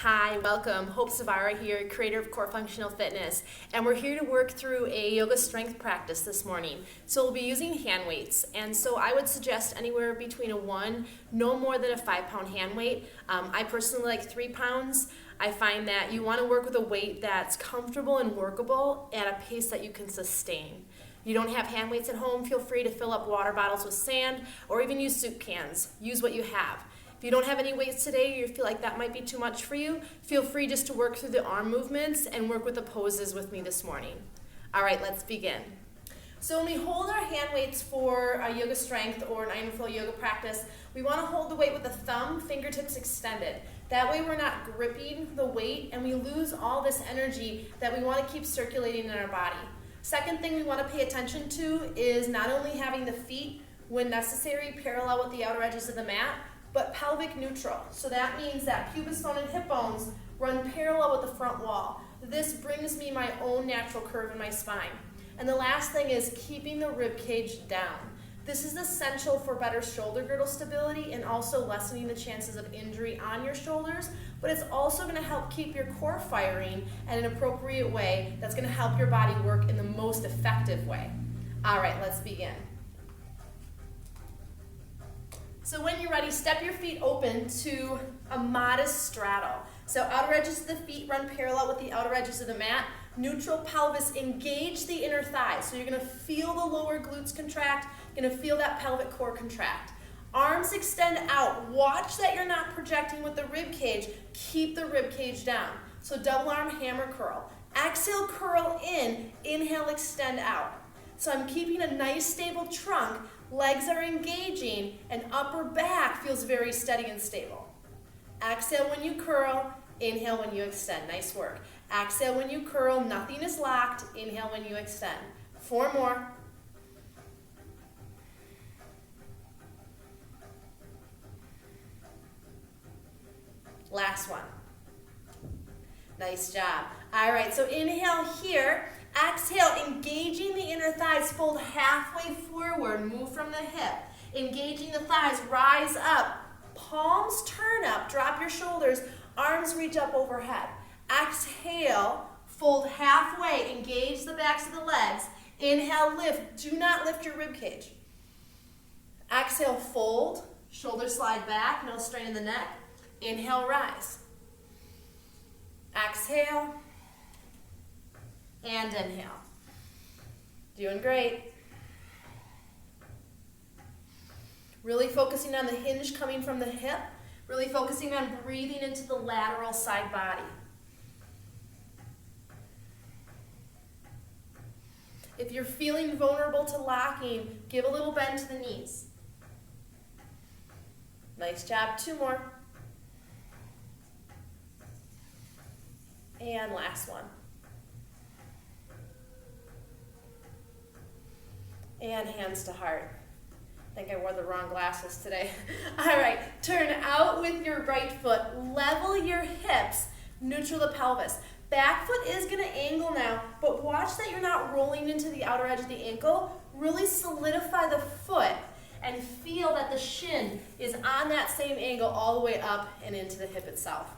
Hi, welcome. Hope Zvara here, creator of Core Functional Fitness, and we're here to work through a yoga strength practice this morning. So we'll be using hand weights, and so I would suggest anywhere between a 1, no more than a 5-pound hand weight. I personally like 3 pounds. I find that you want to work with a weight that's comfortable and workable at a pace that you can sustain. You don't have hand weights at home, feel free to fill up water bottles with sand or even use soup cans. Use what you have. If you don't have any weights today, or you feel like that might be too much for you, feel free just to work through the arm movements and work with the poses with me this morning. All right, let's begin. So when we hold our hand weights for a yoga strength or an iron flow yoga practice, we want to hold the weight with the thumb, fingertips extended. That way we're not gripping the weight and we lose all this energy that we want to keep circulating in our body. Second thing we want to pay attention to is not only having the feet, when necessary, parallel with the outer edges of the mat, but pelvic neutral. So that means that pubis bone and hip bones run parallel with the front wall. This brings me my own natural curve in my spine. And the last thing is keeping the rib cage down. This is essential for better shoulder girdle stability and also lessening the chances of injury on your shoulders, but it's also going to help keep your core firing in an appropriate way that's going to help your body work in the most effective way. All right, let's begin. So when you're ready, step your feet open to a modest straddle. So outer edges of the feet run parallel with the outer edges of the mat. Neutral pelvis, engage the inner thighs. So you're gonna feel the lower glutes contract, you're gonna feel that pelvic core contract. Arms extend out. Watch that you're not projecting with the rib cage. Keep the rib cage down. So double arm hammer curl. Exhale, curl in. Inhale, extend out. So I'm keeping a nice stable trunk. Legs are engaging, and upper back feels very steady and stable. Exhale when you curl, inhale when you extend. Nice work. Exhale when you curl, nothing is locked. Inhale when you extend. 4 more. Last one. Nice job. All right, so inhale here. Exhale, engaging the inner thighs, fold halfway forward, move from the hip. Engaging the thighs, rise up. Palms turn up, drop your shoulders, arms reach up overhead. Exhale, fold halfway, engage the backs of the legs. Inhale, lift. Do not lift your rib cage. Exhale, fold, shoulders slide back, no strain in the neck. Inhale, rise. Exhale. And inhale. Doing great. Really focusing on the hinge coming from the hip. Really focusing on breathing into the lateral side body. If you're feeling vulnerable to locking, give a little bend to the knees. Nice job. 2 more. And last one. And hands to heart. I think I wore the wrong glasses today. All right, turn out with your right foot. Level your hips, neutral the pelvis. Back foot is gonna angle now, but watch that you're not rolling into the outer edge of the ankle. Really solidify the foot and feel that the shin is on that same angle all the way up and into the hip itself.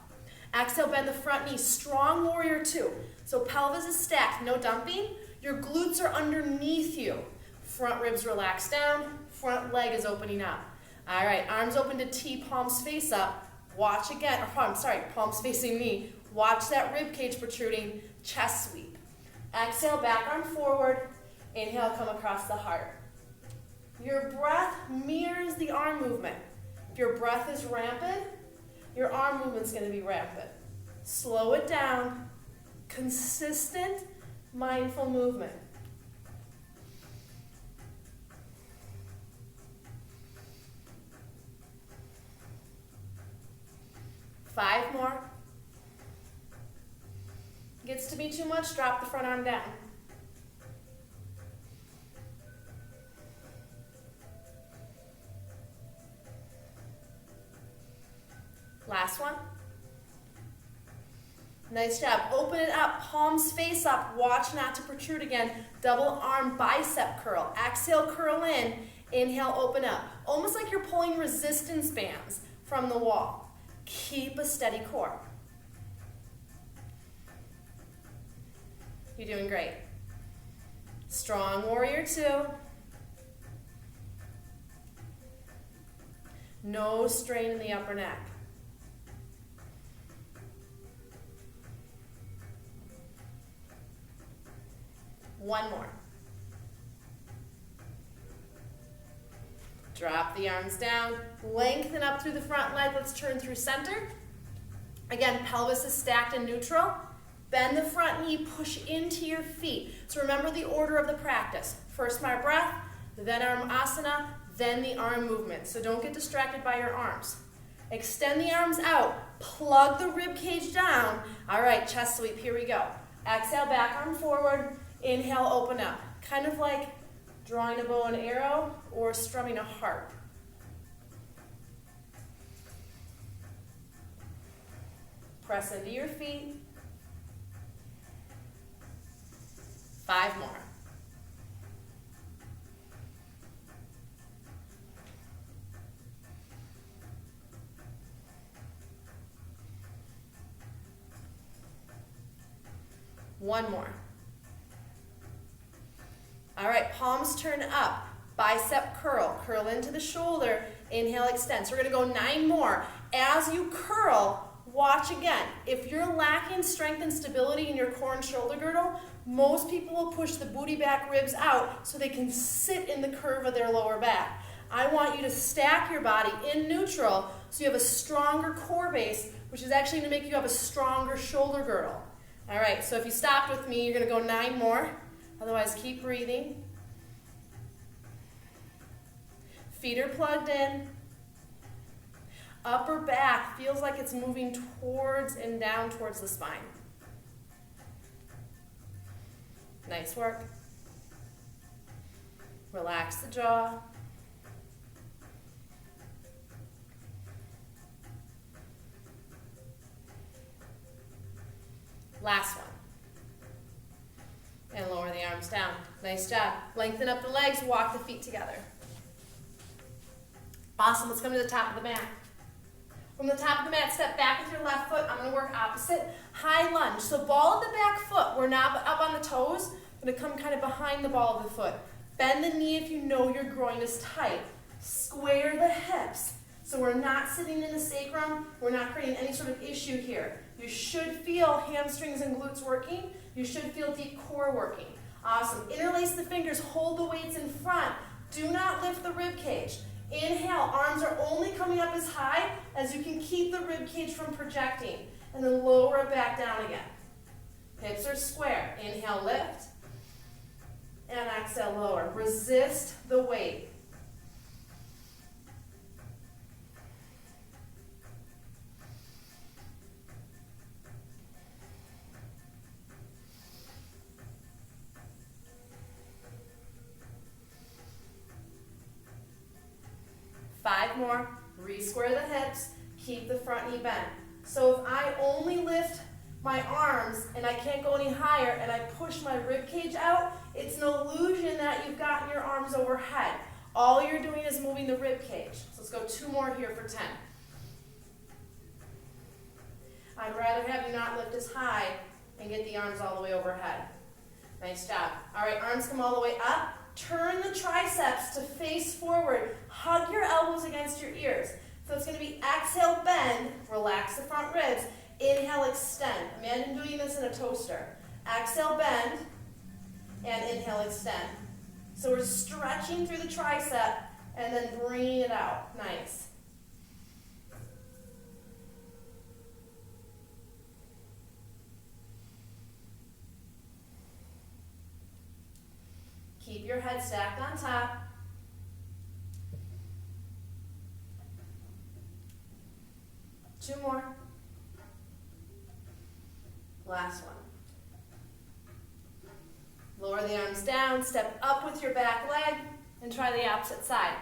Exhale, bend the front knee, strong warrior 2. So pelvis is stacked, no dumping. Your glutes are underneath you. Front ribs relax down, front leg is opening up. All right, arms open to T, palms face up. Watch again, palms facing me. Watch that rib cage protruding, chest sweep. Exhale, back arm forward. Inhale, come across the heart. Your breath mirrors the arm movement. If your breath is rampant, your arm movement's gonna be rampant. Slow it down, consistent, mindful movement. 5 more. Gets to be too much, drop the front arm down. Last one. Nice job. Open it up, palms face up. Watch not to protrude again. Double arm bicep curl. Exhale, curl in. Inhale, open up. Almost like you're pulling resistance bands from the wall. Keep a steady core. You're doing great. Strong warrior two. No strain in the upper neck. One more. Drop the arms down, lengthen up through the front leg. Let's turn through center. Again, pelvis is stacked in neutral. Bend the front knee, push into your feet. So remember the order of the practice. First my breath, then arm asana, then the arm movement. So don't get distracted by your arms. Extend the arms out, plug the rib cage down. All right, chest sweep, here we go. Exhale, back arm forward. Inhale, open up. Kind of like drawing a bow and arrow or strumming a harp. Press into your feet. 5 more. One more. All right, palms turn up, bicep curl, curl into the shoulder, inhale, extend. So we're gonna go 9 more. As you curl, watch again. If you're lacking strength and stability in your core and shoulder girdle, most people will push the booty back ribs out so they can sit in the curve of their lower back. I want you to stack your body in neutral so you have a stronger core base, which is actually gonna make you have a stronger shoulder girdle. All right, so if you stopped with me, you're gonna go 9 more. Otherwise, keep breathing. Feet are plugged in. Upper back feels like it's moving towards and down towards the spine. Nice work. Relax the jaw. Last one. And lower the arms down. Nice job. Lengthen up the legs, walk the feet together. Awesome, let's come to the top of the mat. From the top of the mat, step back with your left foot. I'm gonna work opposite. High lunge. So ball of the back foot. We're not up on the toes. I'm gonna come kind of behind the ball of the foot. Bend the knee if you know your groin is tight. Square the hips. So we're not sitting in the sacrum. We're not creating any sort of issue here. You should feel hamstrings and glutes working. You should feel deep core working. Awesome. Interlace the fingers. Hold the weights in front. Do not lift the rib cage. Inhale. Arms are only coming up as high as you can keep the rib cage from projecting. And then lower it back down again. Hips are square. Inhale, lift. And exhale, lower. Resist the weight. Five more. Re-square the hips. Keep the front knee bent. So if I only lift my arms and I can't go any higher and I push my rib cage out, it's an illusion that you've gotten your arms overhead. All you're doing is moving the rib cage. So let's go 2 more here for 10. I'd rather have you not lift as high and get the arms all the way overhead. Nice job. All right, arms come all the way up. Turn the triceps to face forward. Hug your elbows against your ears. So it's going to be exhale, bend, relax the front ribs. Inhale, extend. Imagine doing this in a toaster. Exhale, bend, and inhale, extend. So we're stretching through the tricep and then bringing it out. Nice. Keep your head stacked on top. Two more. Last one. Lower the arms down, step up with your back leg, and try the opposite side.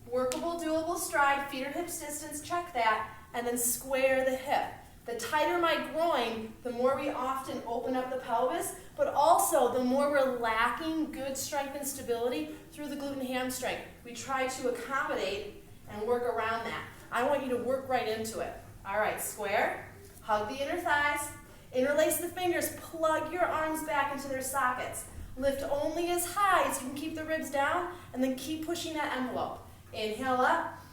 Workable, doable stride, feet or hips distance, check that, and then square the hip. The tighter my groin, the more we often open up the pelvis, but also the more we're lacking good strength and stability through the glute and hamstring. We try to accommodate and work around that. I want you to work right into it. All right, square, hug the inner thighs, Interlace the fingers, plug your arms back into their sockets. Lift only as high as you can keep the ribs down, and then keep pushing that envelope. Inhale up,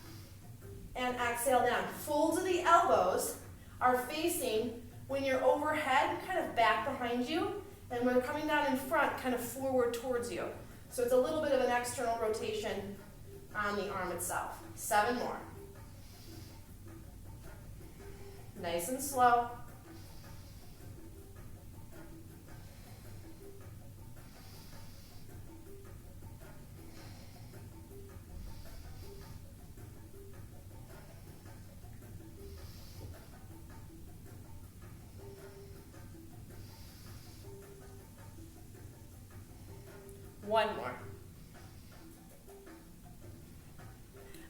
and exhale down. Folds of the elbows are facing, when you're overhead, kind of back behind you, and when we're coming down in front, kind of forward towards you. So it's a little bit of an external rotation on the arm itself. 7 more. Nice and slow. One more.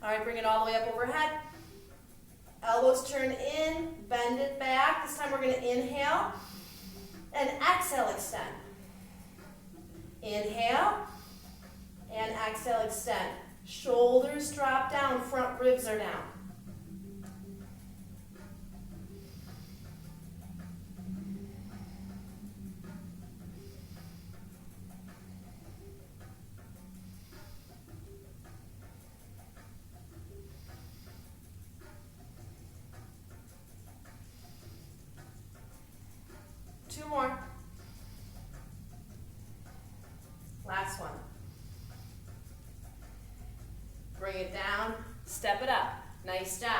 All right, bring it all the way up overhead. Elbows turn in, bend it back. This time we're going to inhale and exhale, extend. Inhale and exhale, extend. Shoulders drop down, front ribs are down. Two more. Last one. Bring it down, step it up. Nice job.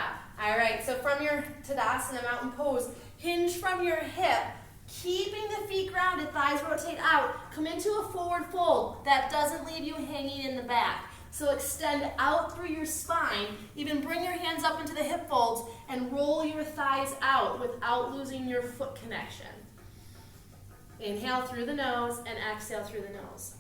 All right, so from your Tadasana mountain pose, hinge from your hip, keeping the feet grounded, thighs rotate out. Come into a forward fold. That doesn't leave you hanging in the back. So extend out through your spine. Even bring your hands up into the hip folds and roll your thighs out without losing your foot connection. Inhale through the nose and exhale through the nose.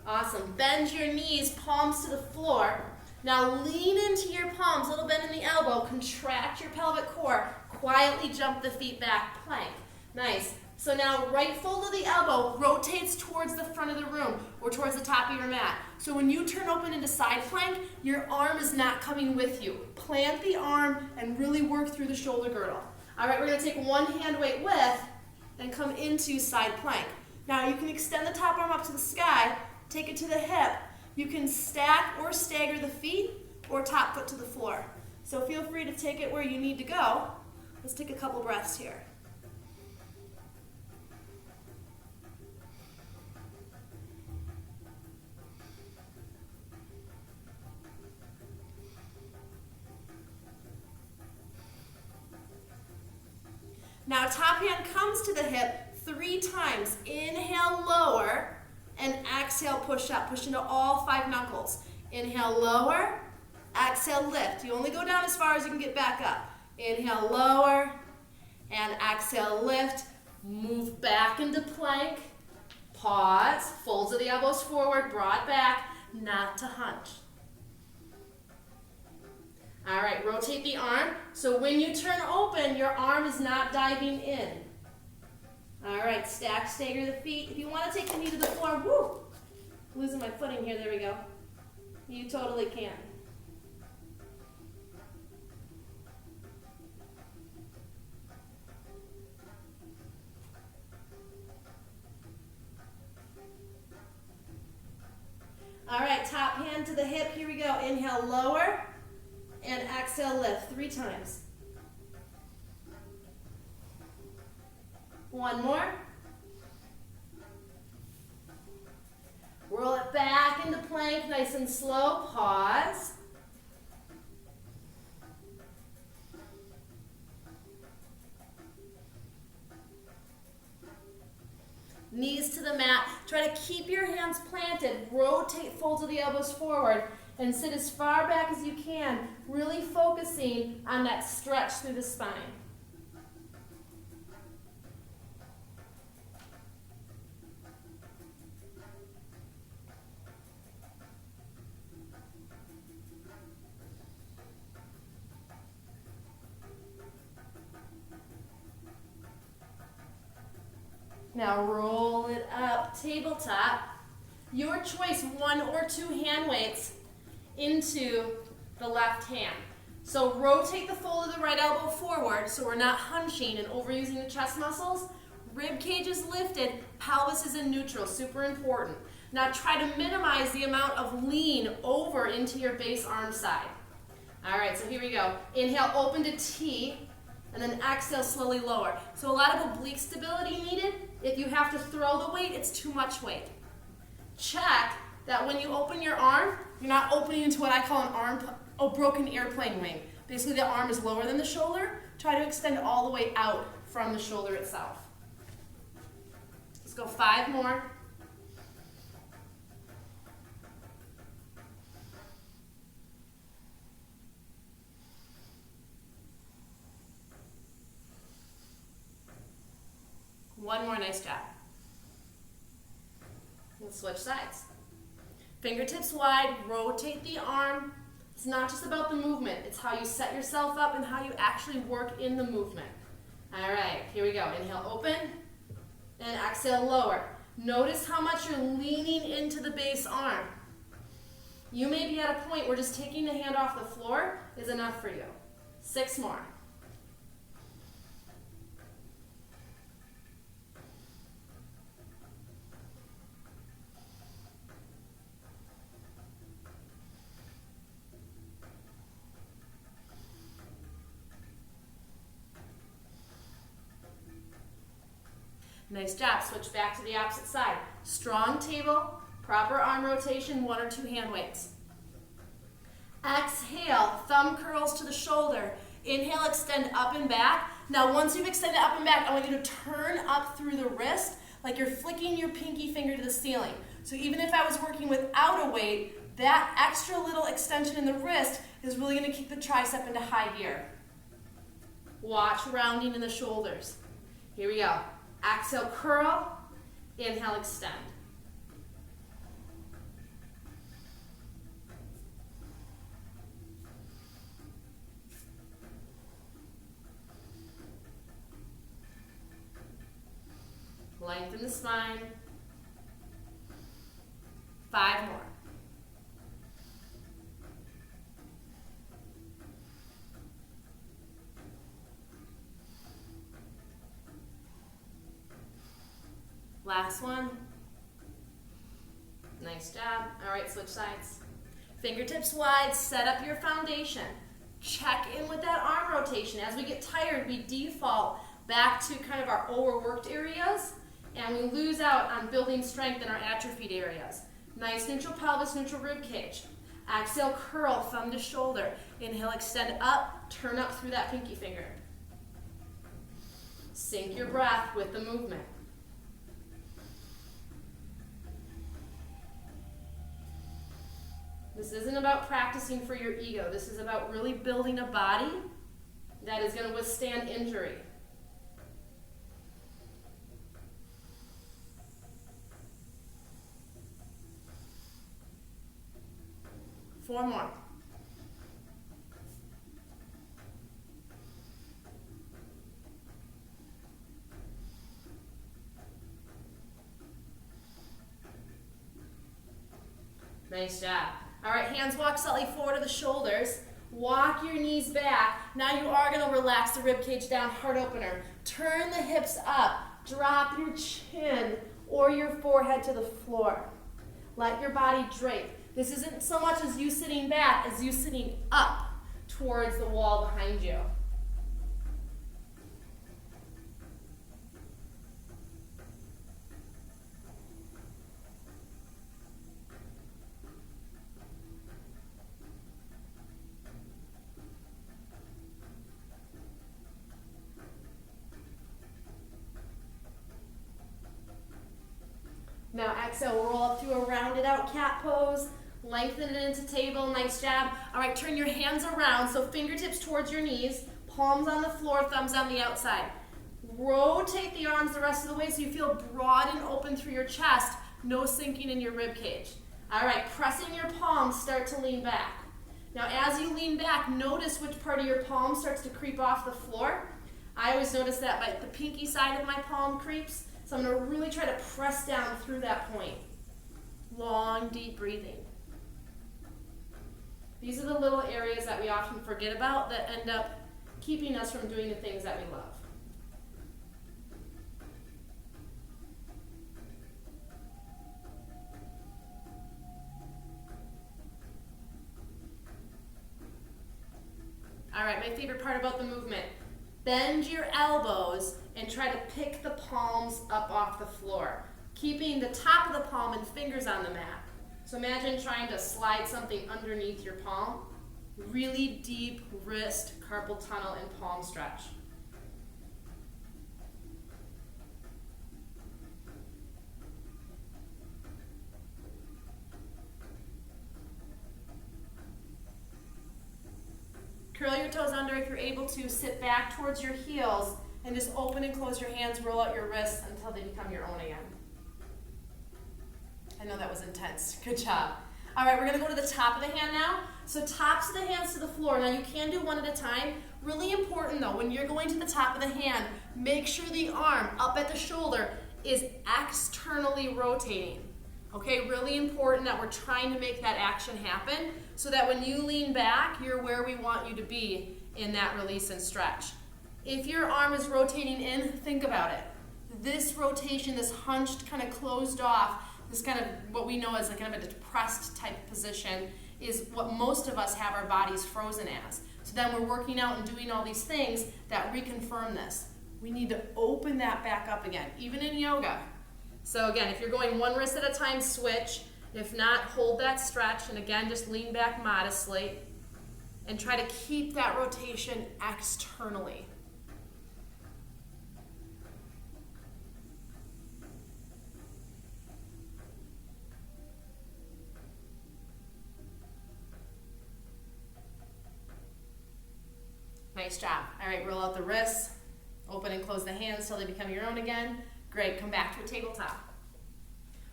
Awesome. Bend your knees, palms to the floor. Now lean into your palms, little bend in the elbow, contract your pelvic core, quietly jump the feet back, plank. Nice. So now right fold of the elbow rotates towards the front of the room or towards the top of your mat. So when you turn open into side plank, your arm is not coming with you. Plant the arm and really work through the shoulder girdle. All right, we're going to take one hand weight width and come into side plank. Now you can extend the top arm up to the sky, take it to the hip. You can stack or stagger the feet or top foot to the floor. So feel free to take it where you need to go. Let's take a couple breaths here. Now top hand comes to the hip 3 times. Inhale, lower, and exhale, push up. Push into all 5 knuckles. Inhale, lower, exhale, lift. You only go down as far as you can get back up. Inhale, lower, and exhale, lift. Move back into plank. Pause, folds of the elbows forward, broad back, not to hunch. All right, rotate the arm. So when you turn open, your arm is not diving in. All right, stack, stagger the feet. If you want to take the knee to the floor, woo, losing my footing here, there we go. You totally can. All right, top hand to the hip, here we go. Inhale, lower, and exhale, lift 3 times. One more. Roll it back into plank, nice and slow. Pause. Knees to the mat. Try to keep your hands planted. Rotate, folds of the elbows forward, and sit as far back as you can, really focusing on that stretch through the spine. Now roll it up, tabletop. your choice, 1 or 2 hand weights into the left hand. So rotate the fold of the right elbow forward so we're not hunching and overusing the chest muscles. Rib cage is lifted, pelvis is in neutral, super important. Now try to minimize the amount of lean over into your base arm side. All right, so here we go. Inhale, open to T, and then exhale, slowly lower. So a lot of oblique stability needed. If you have to throw the weight, it's too much weight. Check that when you open your arm, you're not opening into what I call a broken airplane wing. Basically, the arm is lower than the shoulder. Try to extend all the way out from the shoulder itself. Let's go 5 more. One more, nice job. We'll switch sides. Fingertips wide, rotate the arm. It's not just about the movement, it's how you set yourself up and how you actually work in the movement. All right, here we go. Inhale, open, and exhale, lower. Notice how much you're leaning into the base arm. You may be at a point where just taking the hand off the floor is enough for you. 6 more. Nice job. Switch back to the opposite side. Strong table, proper arm rotation, 1 or 2 hand weights. Exhale, thumb curls to the shoulder. Inhale, extend up and back. Now once you've extended up and back, I want you to turn up through the wrist like you're flicking your pinky finger to the ceiling. So even if I was working without a weight, that extra little extension in the wrist is really going to keep the tricep into high gear. Watch rounding in the shoulders. Here we go. Exhale, curl. Inhale, extend. Lengthen the spine. 5 more. Last one. Nice job. All right, switch sides. Fingertips wide, set up your foundation. Check in with that arm rotation. As we get tired, we default back to kind of our overworked areas, and we lose out on building strength in our atrophied areas. Nice neutral pelvis, neutral rib cage. Exhale, curl, thumb to shoulder. Inhale, extend up, turn up through that pinky finger. Sync your breath with the movement. This isn't about practicing for your ego. This is about really building a body that is going to withstand injury. Four more. Nice job. All right, hands walk slightly forward to the shoulders. Walk your knees back. Now you are going to relax the rib cage down, heart opener. Turn the hips up. Drop your chin or your forehead to the floor. Let your body drape. This isn't so much as you sitting back as you sitting up towards the wall behind you. Now exhale, roll up to a rounded out cat pose. Lengthen it into table, nice job. All right, turn your hands around, so fingertips towards your knees, palms on the floor, thumbs on the outside. Rotate the arms the rest of the way so you feel broad and open through your chest, no sinking in your rib cage. All right, pressing your palms, start to lean back. Now as you lean back, notice which part of your palm starts to creep off the floor. I always notice that by the pinky side of my palm creeps, so I'm going to really try to press down through that point. Long, deep breathing. These are the little areas that we often forget about that end up keeping us from doing the things that we love. All right, my favorite part about the movement. Bend your elbows and try to pick the palms up off the floor, keeping the top of the palm and fingers on the mat. So imagine trying to slide something underneath your palm. Really deep wrist, carpal tunnel, and palm stretch. Curl your toes under if you're able to. Sit back towards your heels and just open and close your hands, roll out your wrists until they become your own again. I know that was intense. Good job. All right, we're going to go to the top of the hand now. So tops of the hands to the floor. Now you can do one at a time. Really important though, when you're going to the top of the hand, make sure the arm up at the shoulder is externally rotating. Okay, really important that we're trying to make that action happen so that when you lean back, you're where we want you to be in that release and stretch. If your arm is rotating in, think about it. This rotation, this hunched, kind of closed off, this kind of what we know as a kind of a depressed type position is what most of us have our bodies frozen as. So then we're working out and doing all these things that reconfirm this. We need to open that back up again, even in yoga. So again, if you're going one wrist at a time, switch. If not, hold that stretch. And again, just lean back modestly and try to keep that rotation externally. Nice job. All right, roll out the wrists. Open and close the hands till they become your own again. Great, come back to a tabletop.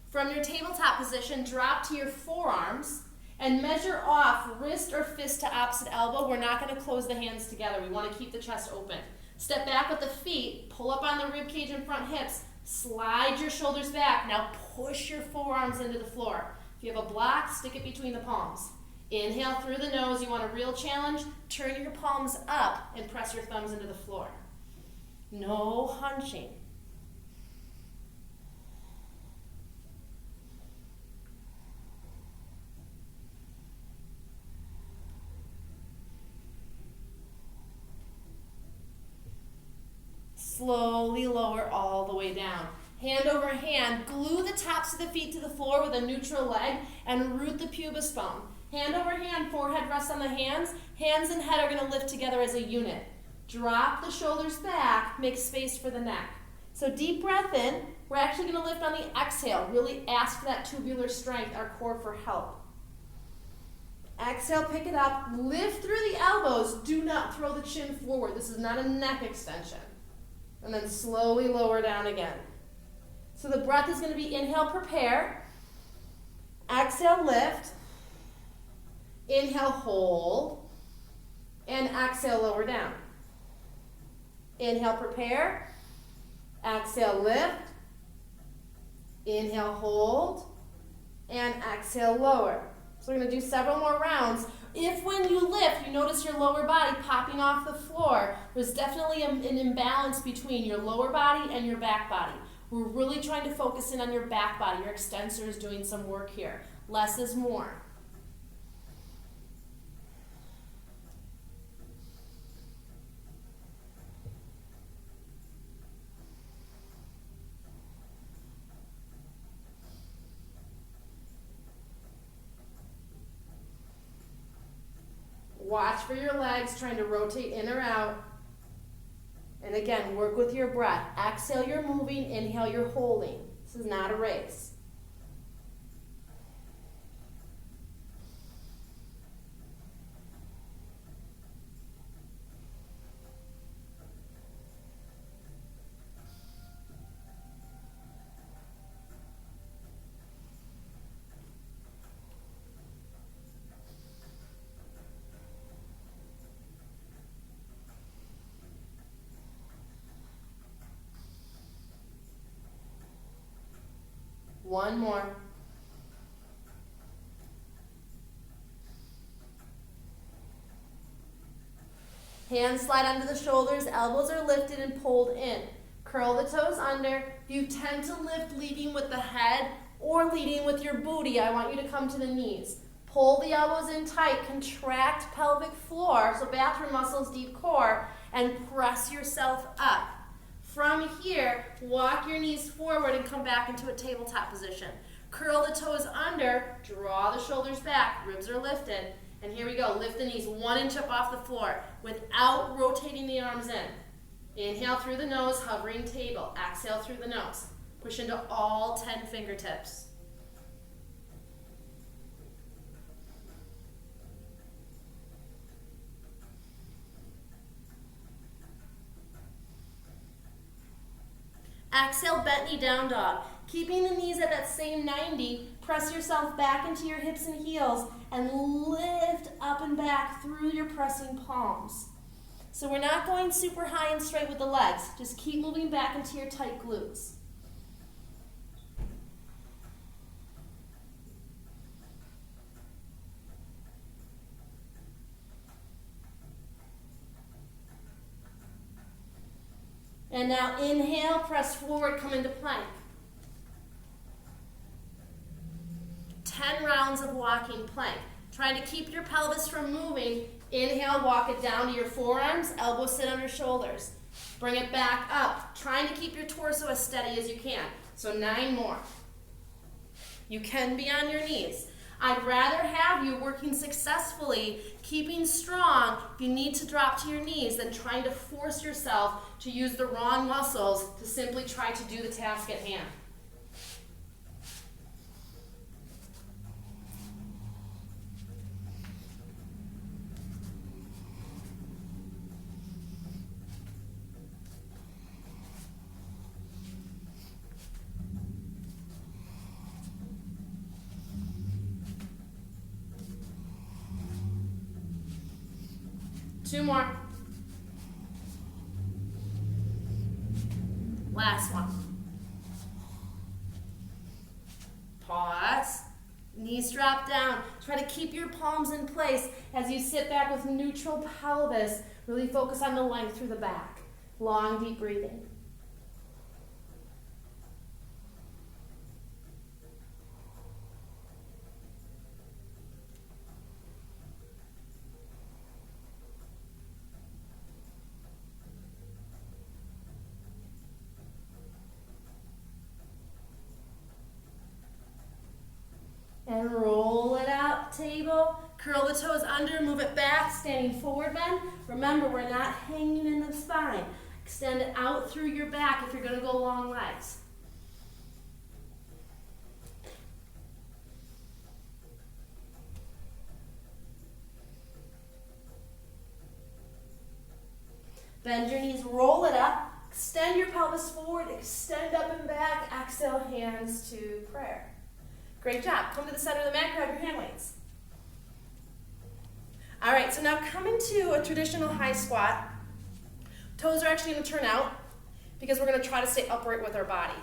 From your tabletop position, drop to your forearms and measure off wrist or fist to opposite elbow. We're not going to close the hands together. We want to keep the chest open. Step back with the feet, pull up on the rib cage and front hips, slide your shoulders back. Now push your forearms into the floor. If you have a block, stick it between the palms. Inhale through the nose. You want a real challenge? Turn your palms up and press your thumbs into the floor. No hunching. Slowly lower all the way down. Hand over hand, glue the tops of the feet to the floor with a neutral leg and root the pubis bone. Hand over hand, forehead rests on the hands. Hands and head are going to lift together as a unit. Drop the shoulders back, make space for the neck. So deep breath in. We're actually going to lift on the exhale. Really ask for that tubular strength, our core for help. Exhale, pick it up. Lift through the elbows. Do not throw the chin forward. This is not a neck extension. And then slowly lower down again. So the breath is going to be inhale, prepare. Exhale, lift. Inhale, hold. And exhale, lower down. Inhale, prepare. Exhale, lift. Inhale, hold. And exhale, lower. So we're going to do several more rounds. If when you lift, you notice your lower body popping off the floor, there's definitely an imbalance between your lower body and your back body. We're really trying to focus in on your back body. Your extensor is doing some work here. Less is more. Watch for your legs, trying to rotate in or out. And again, work with your breath. Exhale, you're moving. Inhale, you're holding. This is not a race. One more. Hands slide under the shoulders, elbows are lifted and pulled in. Curl the toes under. If you tend to lift leading with the head or leading with your booty, I want you to come to the knees. Pull the elbows in tight, contract pelvic floor, so bathroom muscles, deep core, and press yourself up. From here, walk your knees forward and come back into a tabletop position. Curl the toes under, draw the shoulders back, ribs are lifted, and here we go. Lift the knees 1 inch up off the floor without rotating the arms in. Inhale through the nose, hovering table. Exhale through the nose. Push into all 10 fingertips. Exhale, bent knee down dog. Keeping the knees at that same 90, press yourself back into your hips and heels and lift up and back through your pressing palms. So we're not going super high and straight with the legs. Just keep moving back into your tight glutes. And now inhale, press forward, come into plank. 10 rounds of walking plank. Trying to keep your pelvis from moving. Inhale, walk it down to your forearms, elbows sit under shoulders. Bring it back up, trying to keep your torso as steady as you can. So 9 more. You can be on your knees. I'd rather have you working successfully, keeping strong. You need to drop to your knees than trying to force yourself to use the wrong muscles to simply try to do the task at hand. Two more. Last one. Pause. Knees drop down. Try to keep your palms in place as you sit back with neutral pelvis. Really focus on the length through the back. Long, deep breathing. And roll it out, table. Curl the toes under, move it back, standing forward bend. Remember, we're not hanging in the spine. Extend it out through your back if you're going to go long legs. Bend your knees, roll it up. Extend your pelvis forward, extend up and back. Exhale, hands to prayer. Great job. Come to the center of the mat, grab your hand weights. All right, so now come into a traditional high squat. Toes are actually going to turn out because we're going to try to stay upright with our body.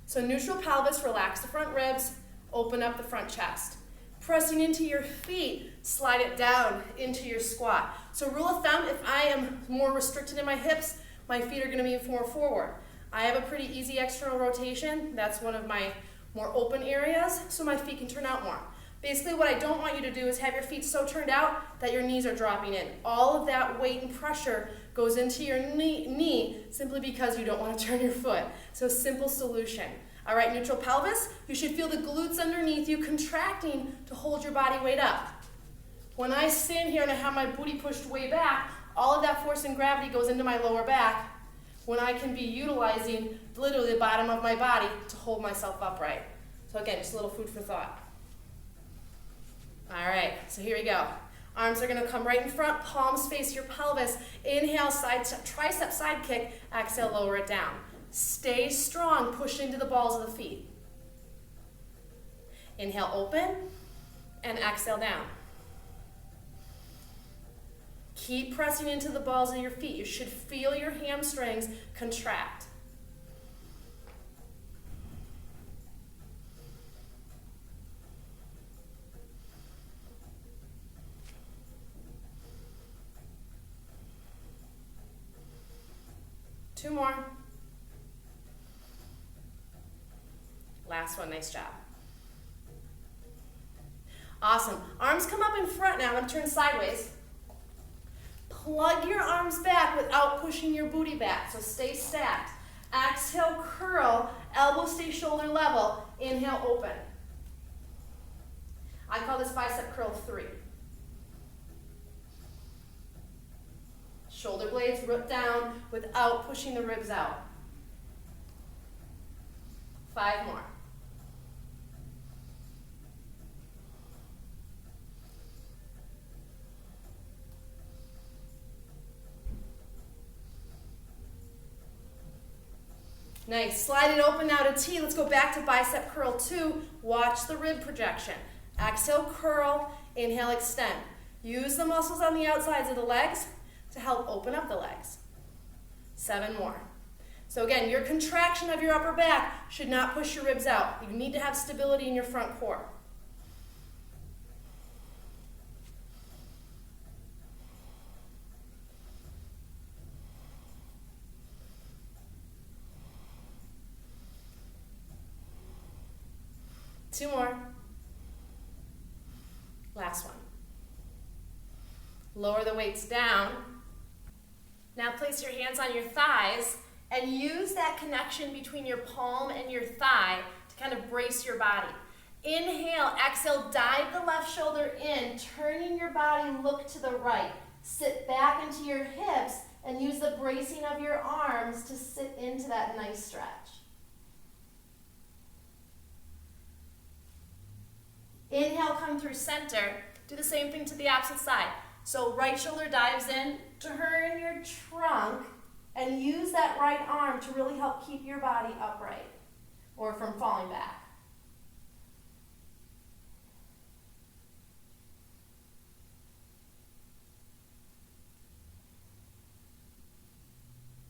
So neutral pelvis, relax the front ribs, open up the front chest. Pressing into your feet, slide it down into your squat. So rule of thumb, if I am more restricted in my hips, my feet are going to be more forward. I have a pretty easy external rotation. That's one of my more open areas, so my feet can turn out more. Basically, what I don't want you to do is have your feet so turned out that your knees are dropping in. All of that weight and pressure goes into your knee simply because you don't want to turn your foot. So simple solution. All right, neutral pelvis. You should feel the glutes underneath you contracting to hold your body weight up. When I stand here and I have my booty pushed way back, all of that force and gravity goes into my lower back when I can be utilizing literally the bottom of my body to hold myself upright. So again, just a little food for thought. All right, so here we go. Arms are gonna come right in front, palms face your pelvis. Inhale, tricep side kick. Exhale, lower it down. Stay strong, push into the balls of the feet. Inhale, open, and exhale down. Keep pressing into the balls of your feet. You should feel your hamstrings contract. 2 more. Last one, nice job. Awesome. Arms come up in front now. I'm going to turn sideways. Plug your arms back without pushing your booty back, so stay stacked. Exhale, curl, elbows stay shoulder level. Inhale, open. I call this bicep curl 3. Shoulder blades root down without pushing the ribs out. 5 more. Nice. Slide it open now to T. Let's go back to bicep curl 2. Watch the rib projection. Exhale, curl. Inhale, extend. Use the muscles on the outsides of the legs to help open up the legs. 7 more. So again, your contraction of your upper back should not push your ribs out. You need to have stability in your front core. Two more. Last one. Lower the weights down. Now place your hands on your thighs and use that connection between your palm and your thigh to kind of brace your body. Inhale, exhale, dive the left shoulder in, turning your body, look to the right. Sit back into your hips and use the bracing of your arms to sit into that nice stretch. Inhale, come through center. Do the same thing to the opposite side. So right shoulder dives in, turn your trunk, and use that right arm to really help keep your body upright or from falling back.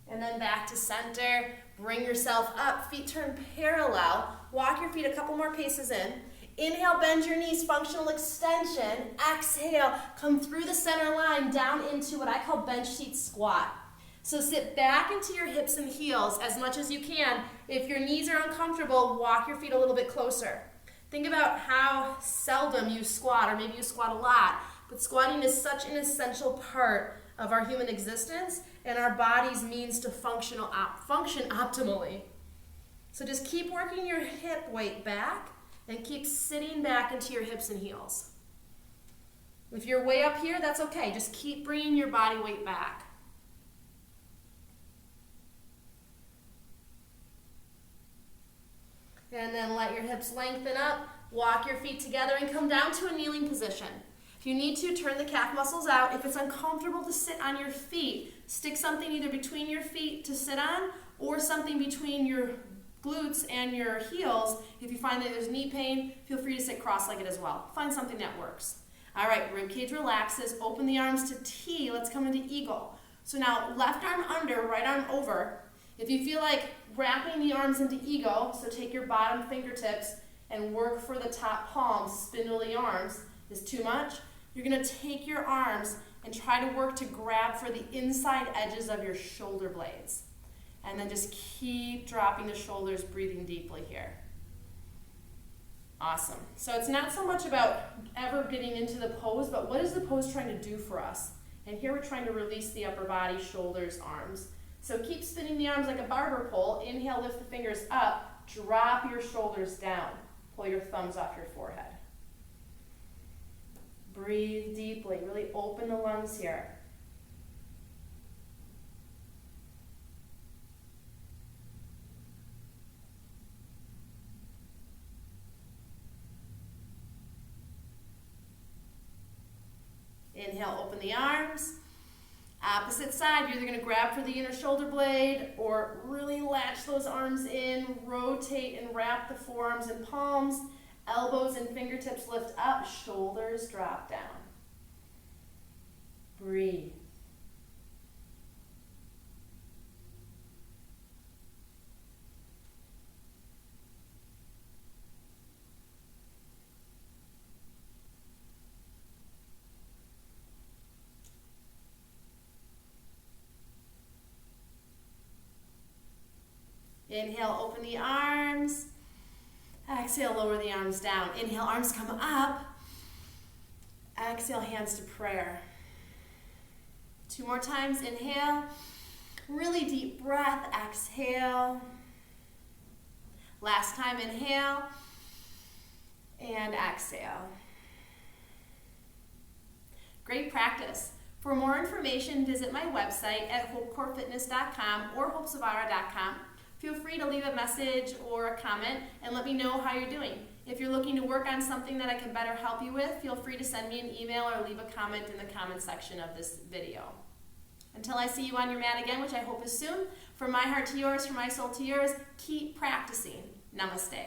And then back to center. Bring yourself up, feet turn parallel. Walk your feet a couple more paces in. Inhale, bend your knees, functional extension. Exhale, come through the center line down into what I call bench seat squat. So sit back into your hips and heels as much as you can. If your knees are uncomfortable, walk your feet a little bit closer. Think about how seldom you squat, or maybe you squat a lot, but squatting is such an essential part of our human existence and our body's means to function optimally. So just keep working your hip weight back and keep sitting back into your hips and heels. If you're way up here, that's okay. Just keep bringing your body weight back. And then let your hips lengthen up. Walk your feet together and come down to a kneeling position. If you need to, turn the calf muscles out. If it's uncomfortable to sit on your feet, stick something either between your feet to sit on or something between your glutes and your heels. If you find that there's knee pain, feel free to sit cross-legged as well. Find something that works. All right, rib cage relaxes. Open the arms to T. Let's come into eagle. So now left arm under, right arm over. If you feel like wrapping the arms into eagle, so take your bottom fingertips and work for the top palms, spindle the arms, is too much, you're going to take your arms and try to work to grab for the inside edges of your shoulder blades. And then just keep dropping the shoulders, breathing deeply here. Awesome. So it's not so much about ever getting into the pose, but what is the pose trying to do for us? And here we're trying to release the upper body, shoulders, arms. So keep spinning the arms like a barber pole. Inhale, lift the fingers up. Drop your shoulders down. Pull your thumbs off your forehead. Breathe deeply. Really open the lungs here. Inhale, open the arms. Opposite side, you're either going to grab for the inner shoulder blade or really latch those arms in, rotate and wrap the forearms and palms, elbows and fingertips lift up, shoulders drop down. Breathe. Inhale, open the arms. Exhale, lower the arms down. Inhale, arms come up. Exhale, hands to prayer. 2 more times. Inhale. Really deep breath. Exhale. Last time. Inhale. And exhale. Great practice. For more information, visit my website at hopecorefitness.com or hopezvara.com. Feel free to leave a message or a comment and let me know how you're doing. If you're looking to work on something that I can better help you with, feel free to send me an email or leave a comment in the comment section of this video. Until I see you on your mat again, which I hope is soon, from my heart to yours, from my soul to yours, keep practicing. Namaste.